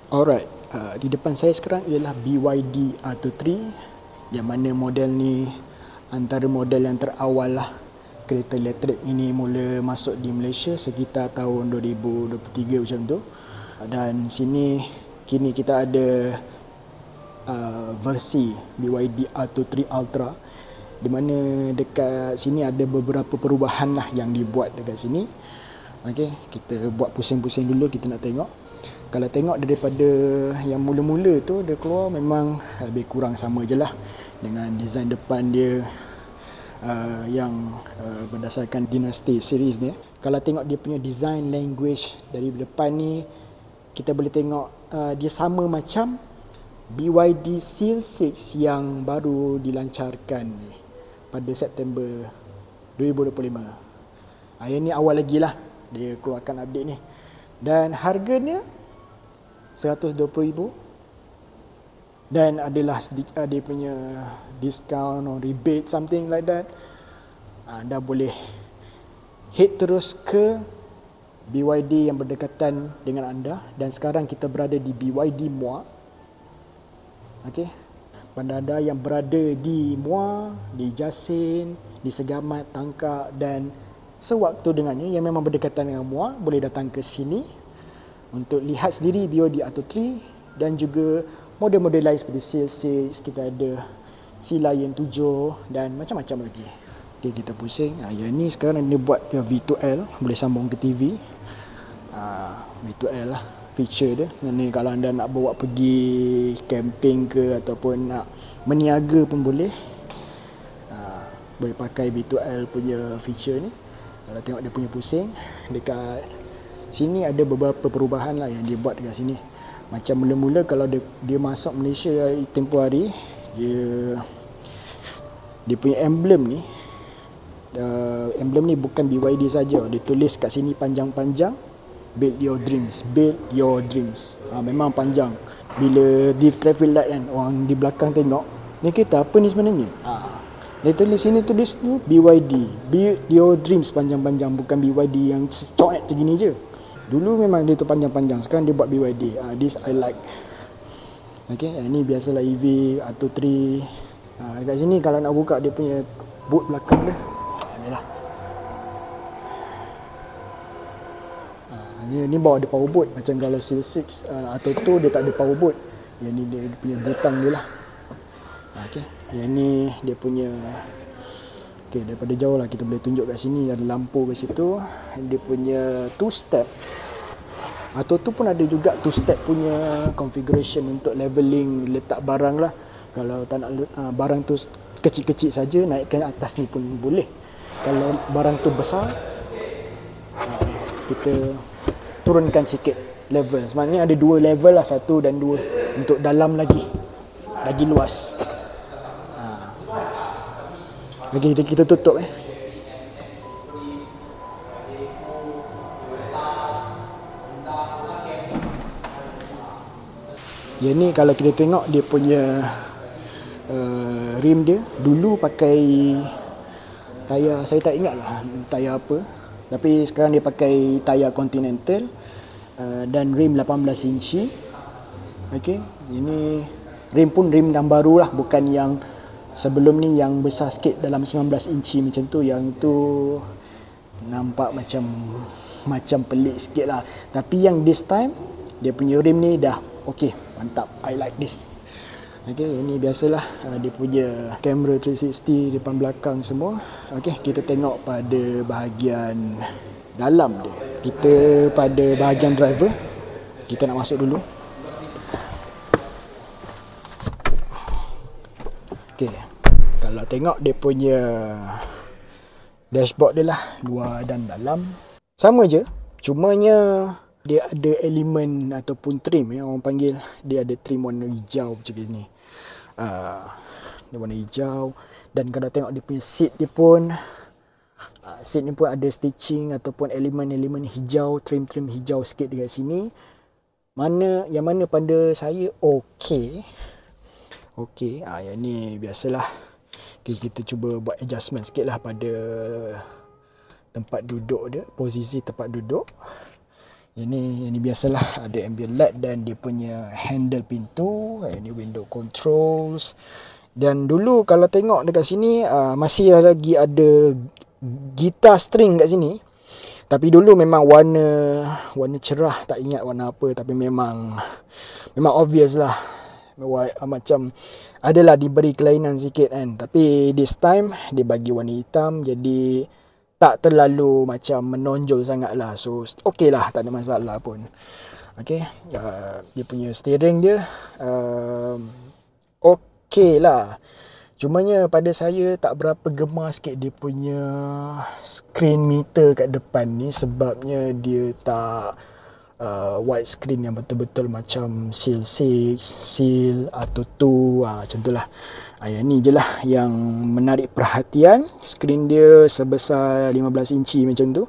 Alright, di depan saya sekarang ialah BYD Atto 3, yang mana model ni antara model yang terawal lah kereta elektrik ini mula masuk di Malaysia sekitar tahun 2023 macam tu. Dan kini kita ada versi BYD Atto 3 Ultra, di mana dekat sini ada beberapa perubahan lah yang dibuat dekat sini. Okey, kita buat pusing-pusing dulu, kita nak tengok. Kalau tengok daripada yang mula-mula tu dia keluar, memang lebih kurang sama je lah dengan design depan dia yang berdasarkan Dynasty series ni. Kalau tengok dia punya design language dari depan ni, kita boleh tengok dia sama macam BYD Seal 6 yang baru dilancarkan ni pada September 2025. Yang ni awal lagi lah dia keluarkan update ni. Dan harganya RM120,000, dan adalah dia punya discount or rebate something like that. Anda boleh head terus ke BYD yang berdekatan dengan anda, dan sekarang kita berada di BYD Muar. Okey, pada anda yang berada di Muar, di Jasin, di Segamat, Tangkak dan sewaktu dengannya yang memang berdekatan dengan Muar, boleh datang ke sini untuk lihat sendiri BYD Atto 3 dan juga model-model lain seperti Seal 6, kita ada Sea Lion 7 dan macam-macam lagi. Okay, kita pusing. Yang ni sekarang dia buat dia V2L, boleh sambung ke TV. V2L lah feature dia. Ni kalau anda nak bawa pergi camping ke ataupun nak meniaga pun boleh. Boleh pakai V2L punya feature ni. Kalau tengok dia punya pusing, dekat sini ada beberapa perubahan lah yang dia buat dekat sini. Macam mula-mula kalau dia masuk Malaysia tempoh hari, dia punya emblem ni bukan BYD saja. Dia tulis kat sini panjang-panjang, build your dreams, build your dreams. Memang panjang. Bila di traffic light kan, orang di belakang tengok, ni kereta apa ni sebenarnya? Dia tulis sini, tulis tu BYD, build your dreams, panjang-panjang, bukan BYD yang coet macam gini je. Dulu memang dia tu panjang-panjang, sekarang dia buat BYD. This I like. Okay, ni biasalah EV Atto 3. Dekat sini kalau nak buka dia punya boot belakang dia, ni lah. Ni bawa ada power boot. Macam kalau Seal 6 Atto 2 dia tak ada power boot. Yang ni dia punya butang dia lah. Okay, yang ni dia punya. Okay, daripada jauh lah kita boleh tunjuk kat sini, ada lampu kat situ. Dia punya 2 step. Atau tu pun ada juga 2 step punya configuration untuk leveling letak barang lah. Kalau tak nak barang tu kecil-kecil saja, naikkan atas ni pun boleh. Kalau barang tu besar, kita turunkan sikit level. Sebenarnya ada 2 level lah, 1 dan 2 untuk dalam lagi luas. Okey, kita tutup Yang ni kalau kita tengok dia punya rim dia, dulu pakai tayar, saya tak ingat lah tayar apa, tapi sekarang dia pakai tayar Continental dan rim 18 inci. Okey, ini rim pun rim yang baru lah, bukan yang sebelum ni yang besar sikit dalam 19 inci macam tu. Yang tu nampak macam pelik sikit lah. Tapi yang this time dia punya rim ni dah okey, mantap. I like this. Okey, ini biasalah dia punya kamera 360 depan belakang semua. Okey, kita tengok pada bahagian dalam dia. Kita pada bahagian driver, kita nak masuk dulu. Okey, kalau tengok dia punya dashboard dia lah, luar dan dalam sama je, cumanya dia ada elemen ataupun trim yang orang panggil, dia ada trim warna hijau macam ni. Dia warna hijau. Dan kalau tengok dia punya seat ni pun ada stitching ataupun elemen-elemen hijau, trim-trim hijau sikit dekat sini. Yang mana pada saya okey. Yang ni biasalah. Okay, kita cuba buat adjustment sikit lah pada tempat duduk dia, posisi tempat duduk. Ini biasalah, ada ambient light dan dia punya handle pintu. Ini window controls. Dan dulu kalau tengok dekat sini masih lagi ada gitar string kat sini. Tapi dulu memang warna cerah, tak ingat warna apa, tapi memang obvious lah. Macam adalah diberi kelainan sikit kan. Tapi this time dia bagi warna hitam, jadi tak terlalu macam menonjol sangat lah. So okey lah, tak ada masalah pun. Okay, dia punya steering dia okey lah. Cumanya pada saya tak berapa gemar sikit dia punya screen meter kat depan ni. Sebabnya dia tak widescreen yang betul-betul macam Seal 6, Seal atau 2 macam tu lah. Yang ni je lah yang menarik perhatian. Skrin dia sebesar 15 inci macam tu.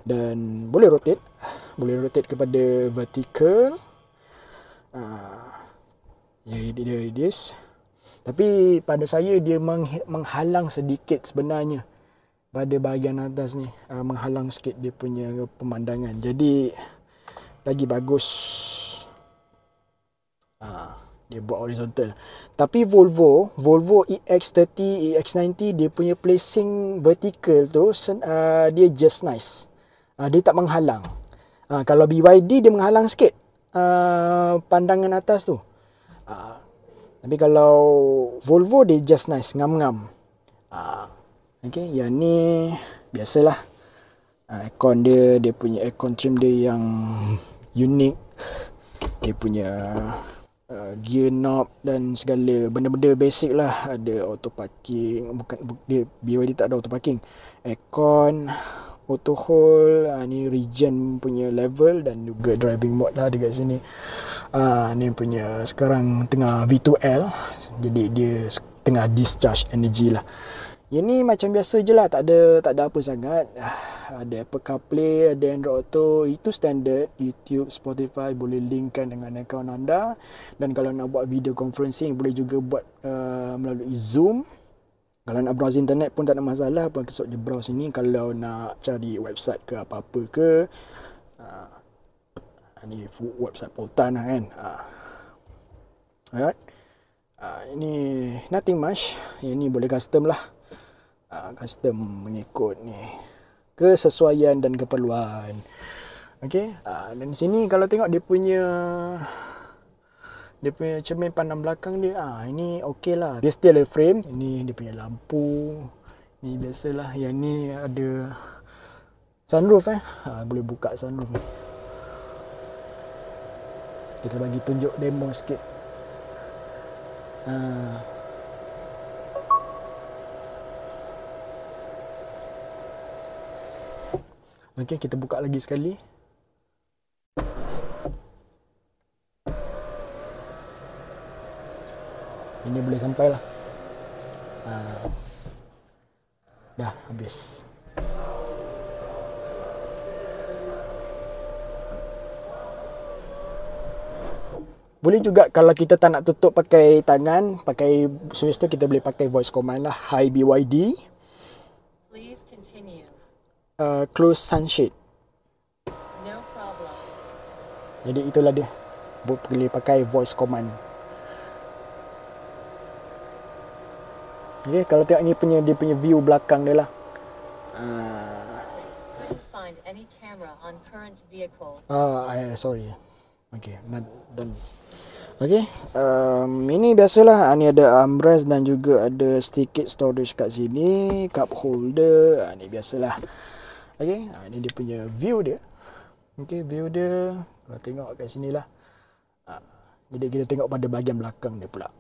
Dan boleh rotate kepada vertical. Dia this. Tapi pada saya dia menghalang sedikit sebenarnya pada bahagian atas ni. Menghalang sikit dia punya pemandangan. Jadi lagi bagus dia buat horizontal. Tapi Volvo EX30, EX90 dia punya placing vertical tu dia just nice. Dia tak menghalang. Kalau BYD dia menghalang sikit pandangan atas tu. Tapi kalau Volvo dia just nice, ngam-ngam. Okay, yang ni biasalah. Aircon dia punya aircon trim dia yang unik. Dia punya gear knob dan segala benda-benda basic lah. Ada auto parking, dia BYD tak ada auto parking. Aircon, auto hold, ni regen punya level dan juga driving mode lah dekat sini. Ni punya sekarang tengah V2L, jadi dia tengah discharge energy lah. Yang ni macam biasa je lah, tak ada apa sangat. Ada Apple CarPlay, ada Android Auto, itu standard. YouTube, Spotify boleh linkkan dengan akaun anda. Dan kalau nak buat video conferencing boleh juga buat melalui Zoom. Kalau nak browse internet pun tak ada masalah, apa esok dia browse sini. Kalau nak cari website ke apa-apa ke, ni website Poltan lah kan. Alright. Ini nothing much. Yang ni boleh custom lah. Custom mengikut ni kesesuaian dan keperluan. Okey, dan sini kalau tengok dia punya cermin pandang belakang dia, ini okey lah. Dia still ada frame. Ini dia punya lampu. Ni biasalah. Yang ni ada sunroof boleh buka sunroof ni. Kita bagi tunjuk demo sikit. Okey, kita buka lagi sekali. Ini boleh sampai lah. Dah habis. Boleh juga kalau kita tak nak tutup pakai tangan, pakai switch tu, kita boleh pakai voice command lah. Hi BYD. Please continue. Close sunshade. No problem. Jadi itulah dia. Boleh pakai voice command. Okay, kalau tengok ni dia punya view belakang dia lah. Find any camera on current vehicle. Sorry. Okay, not done. Okay, ini biasalah. Ni ada armrest dan juga ada sedikit storage kat sini, cup holder. Ni biasalah. Okay, ni dia punya view dia. Okay, view dia. Kalau tengok kat sini lah. Jadi kita tengok pada bahagian belakang dia pula.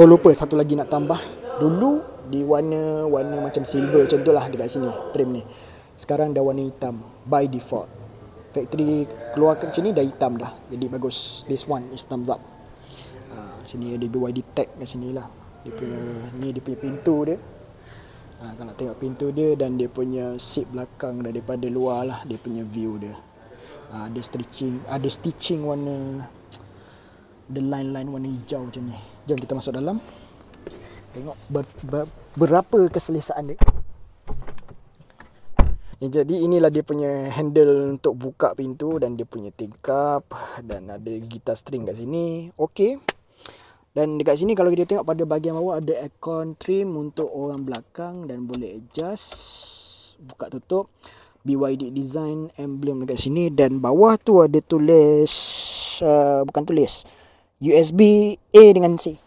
Oh, lupa satu lagi nak tambah. Dulu di warna macam silver macam tu lah dekat sini, trim ni. Sekarang dah warna hitam by default. Factory keluarkan macam ni dah hitam dah. Jadi bagus. This one is thumbs up. Sini ada BYD tag kat sini lah. Dia punya pintu dia. Kalau nak tengok pintu dia dan dia punya seat belakang daripada luar lah, dia punya view dia. Ada stitching warna, the line-line warna hijau macam ni. Jom kita masuk dalam. Tengok berapa keselesaan dia. Jadi inilah dia punya handle untuk buka pintu dan dia punya tingkap dan ada gitar string kat sini. Okey. Dan dekat sini kalau kita tengok pada bahagian bawah ada aircon trim untuk orang belakang dan boleh adjust buka tutup. BYD design emblem dekat sini dan bawah tu ada tulis bukan tulis USB A dengan C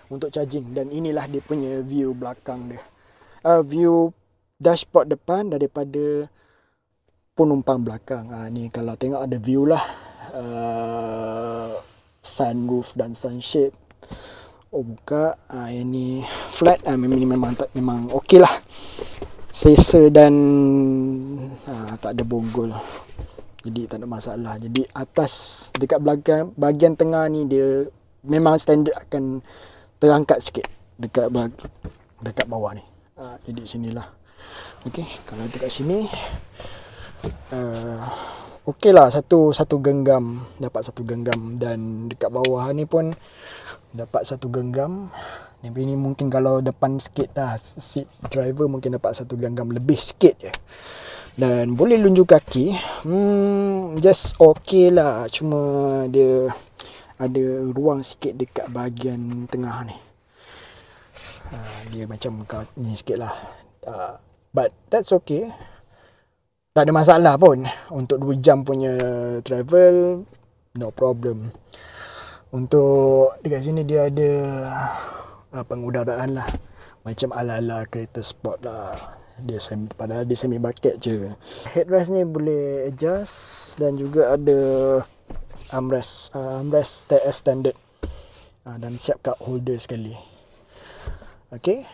untuk charging. Dan inilah dia punya view belakang dia. View dashboard depan daripada penumpang belakang. Ni kalau tengok ada view lah. Sunroof dan sunshade. Buka. Ini flat. Memang okey lah. Selesa dan tak ada bonggol. Jadi tak ada masalah. Jadi atas dekat belakang bahagian tengah ni dia memang standard akan terangkat sikit dekat bawah ni. Jadi sinilah. Okey, kalau dekat sini okey lah, satu genggam, dapat satu genggam, dan dekat bawah ni pun dapat satu genggam. Tapi ni mungkin kalau depan sikit dah, seat driver mungkin dapat satu genggam lebih sikit je. Dan boleh lunjuk kaki. Just okey lah, cuma dia ada ruang sikit dekat bahagian tengah ni. Dia macam ni sikit lah. But that's okay. Tak ada masalah pun. Untuk 2 jam punya travel, no problem. Untuk dekat sini dia ada pengudaraan lah. Macam ala-ala kereta sport lah. Padahal dia semi bucket je. Headrest ni boleh adjust. Dan juga ada armrest TS standard. Dan siap cup holder sekali. Okay.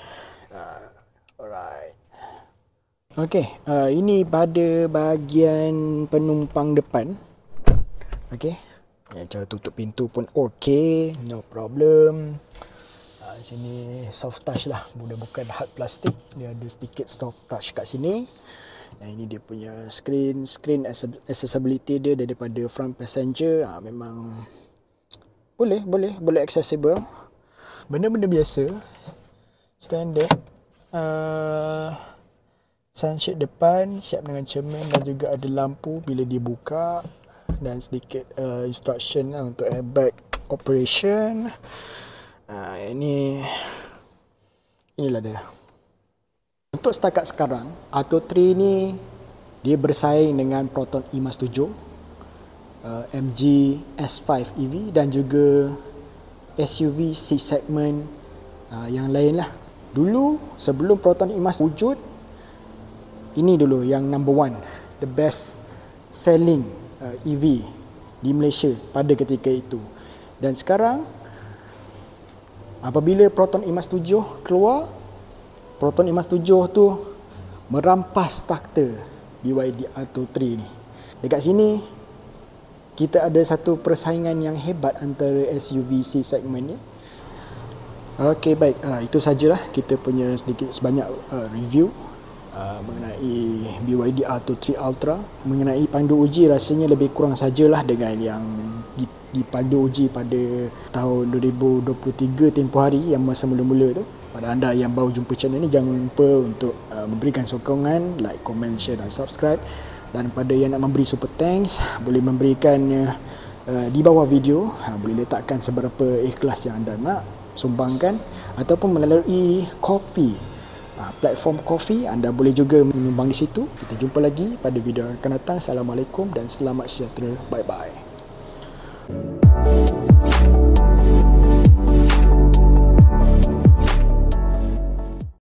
Alright. Okey, ini pada bahagian penumpang depan. Okey. Cara tutup pintu pun okey, no problem. Sini soft touch lah, bukan hard plastik. Dia ada sedikit soft touch kat sini. Ini dia punya screen accessibility dia daripada front passenger. Memang boleh accessible. Benda-benda biasa, standard. Sunshade depan siap dengan cermin dan juga ada lampu bila dibuka dan sedikit instruction lah untuk airbag operation. Inilah dia. Untuk setakat sekarang, Atto 3 ni dia bersaing dengan Proton E-Mas 7, MG S5 EV dan juga SUV C segment yang lain lah. Dulu sebelum Proton E-Mas wujud, ini dulu yang number 1, the best selling EV di Malaysia pada ketika itu. Dan sekarang apabila Proton E-Mas 7 keluar, Proton E-Mas 7 tu merampas takhta BYD Atto 3 ni. Dekat sini kita ada satu persaingan yang hebat antara SUV C segment ni. Okey, baik. Itu sajalah kita punya sedikit sebanyak review mengenai BYD Atto 3 Ultra. Mengenai pandu uji rasanya lebih kurang sajalah dengan yang dipandu uji pada tahun 2023 tempoh hari yang masa mula-mula tu. Pada anda yang baru jumpa channel ni, jangan lupa untuk memberikan sokongan, like, comment, share dan subscribe. Dan pada yang nak memberi super thanks, boleh memberikan di bawah video. Boleh letakkan seberapa ikhlas yang anda nak sumbangkan, ataupun melalui Ko-fi, platform Ko-fi. Anda boleh juga menyumbang di situ. Kita jumpa lagi pada video yang akan datang. Assalamualaikum dan selamat sejahtera. Bye bye.